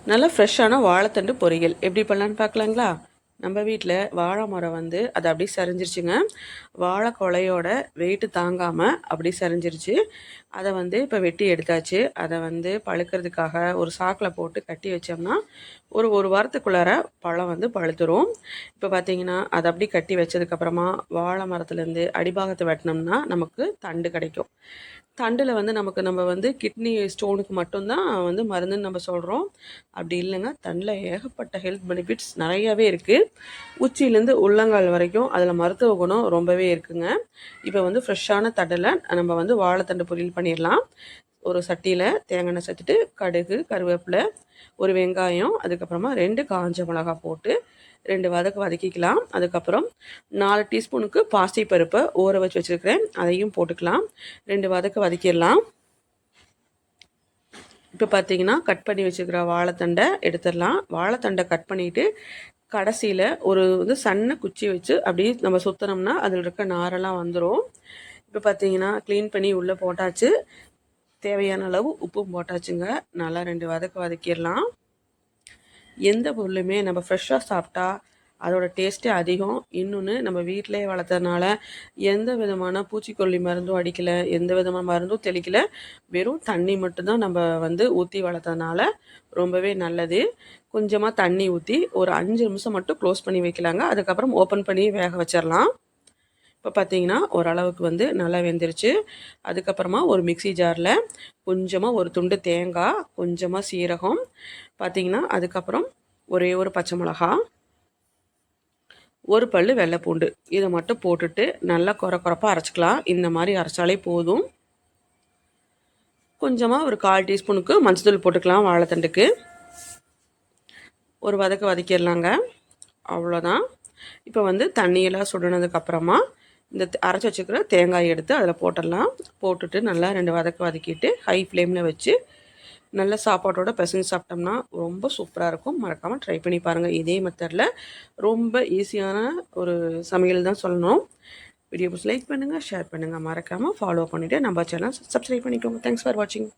நல்ல ஃப்ரெஷ்ஷான வாழைத்தண்டு பொரியல் எப்படி பண்ணலான்னு பார்க்கலாங்களா? நம்ம வீட்டில் வாழை மரம் அது அப்படியே சரிஞ்சிருச்சுங்க. வாழை கொலையோட வெயிட்டு தாங்காமல் அப்படி சரிஞ்சிருச்சு. அதை இப்போ வெட்டி எடுத்தாச்சு. அதை பழுக்கிறதுக்காக ஒரு சாக்கில் போட்டு கட்டி வச்சோம்னா ஒரு வாரத்துக்குள்ளார பழம் பழுத்துரும். இப்போ பார்த்தீங்கன்னா அதை அப்படி கட்டி வச்சதுக்கப்புறமா வாழை மரத்துலேருந்து அடிபாகத்தை வெட்டினோம்னா நமக்கு தண்டு கிடைக்கும். தண்டில் நம்ம கிட்னி ஸ்டோனுக்கு மட்டும்தான் மருந்துன்னு நம்ம சொல்கிறோம். அப்படி இல்லைங்க, தண்டில் ஏகப்பட்ட ஹெல்த் பெனிஃபிட்ஸ் நிறையாவே இருக்குது. உச்சியிலேருந்து உள்ளங்கால் வரைக்கும் அதில் மருத்துவ குணம் ரொம்பவே இருக்குங்க. இப்போ ஃப்ரெஷ்ஷான தண்டில் நம்ம வாழைத்தண்டு பொரியல் பண்ணிடலாம். ஒரு சட்டியில் தேங்காய் எண்ணெய் சேர்த்துட்டு கடுகு, கருவேப்பிலை, ஒரு வெங்காயம், அதுக்கப்புறமா 2 காஞ்ச மிளகா போட்டு 2 வதக்கிக்கலாம். அதுக்கப்புறம் 4 டீஸ்பூனுக்கு பாசி பருப்பை ஊற வச்சு வச்சுருக்கிறேன், அதையும் போட்டுக்கலாம். 2 வதக்கிடலாம். இப்போ பார்த்தீங்கன்னா கட் பண்ணி வச்சுக்கிற வாழைத்தண்டை எடுத்துடலாம். வாழைத்தண்டை கட் பண்ணிவிட்டு கடைசியில் ஒரு சன்ன குச்சி வச்சு அப்படியே நம்ம சுற்றினோம்னா அதில் இருக்க நாரெல்லாம் வந்துடும். இப்போ பார்த்தீங்கன்னா க்ளீன் பண்ணி உள்ளே போட்டாச்சு. தேவையான அளவு உப்பும் போட்டாச்சுங்க. நல்லா 2 வதக்கிடலாம். எந்த பொருளுமே நம்ம ஃப்ரெஷ்ஷாக சாப்பிட்டா அதோட டேஸ்ட்டே அதிகம். இன்னொன்று, நம்ம வீட்டிலே வளர்த்ததுனால எந்த விதமான பூச்சிக்கொல்லி மருந்தும் அடிக்கலை, எந்த விதமான மருந்தும் தெளிக்கலை. வெறும் தண்ணி மட்டும்தான் நம்ம ஊற்றி வளர்த்ததுனால ரொம்பவே நல்லது. கொஞ்சமாக தண்ணி ஊற்றி ஒரு 5 நிமிஷம் மட்டும் க்ளோஸ் பண்ணி வைக்கலாங்க. அதுக்கப்புறம் ஓப்பன் பண்ணி வேக வச்சிடலாம். இப்போ பார்த்தீங்கன்னா ஓரளவுக்கு நல்லா வெந்துருச்சு. அதுக்கப்புறமா ஒரு மிக்சி ஜாரில் கொஞ்சமாக ஒரு துண்டு தேங்காய், கொஞ்சமாக சீரகம், பார்த்தீங்கன்னா அதுக்கப்புறம் ஒரே ஒரு பச்சை மிளகா, ஒரு பல் வெள்ளைப்பூண்டு, இதை மட்டும் போட்டுட்டு நல்லா குறப்பாக அரைச்சிக்கலாம். இந்த மாதிரி அரைச்சாலே போதும். கொஞ்சமாக ஒரு 1/4 டீஸ்பூனுக்கு மஞ்சத்தூள் போட்டுக்கலாம். வாழைத்தண்டுக்கு ஒரு வதக்கிடலாங்க. அவ்வளோதான். இப்போ தண்ணியெல்லாம் சுடுனதுக்கப்புறமா இந்த அரைச்சி வச்சுக்கிற தேங்காய் எடுத்து அதில் போட்டுடலாம். போட்டுட்டு நல்லா 2 வதக்கிட்டு ஹை ஃப்ளேமில் வச்சு நல்ல சாப்பாட்டோட பிசைஞ்சு சாப்பிட்டோம்னா ரொம்ப சூப்பராக இருக்கும். மறக்காமல் ட்ரை பண்ணி பாருங்கள். இதே மெத்தடில் ரொம்ப ஈஸியான ஒரு சமையல் தான் சொல்லணும். வீடியோ லைக் பண்ணுங்கள், ஷேர் பண்ணுங்கள், மறக்காமல் ஃபாலோ பண்ணிவிட்டு நம்ம சேனல் சப்ஸ்கிரைப் பண்ணிக்கோங்க. தேங்க்ஸ் ஃபார் வாட்சிங்.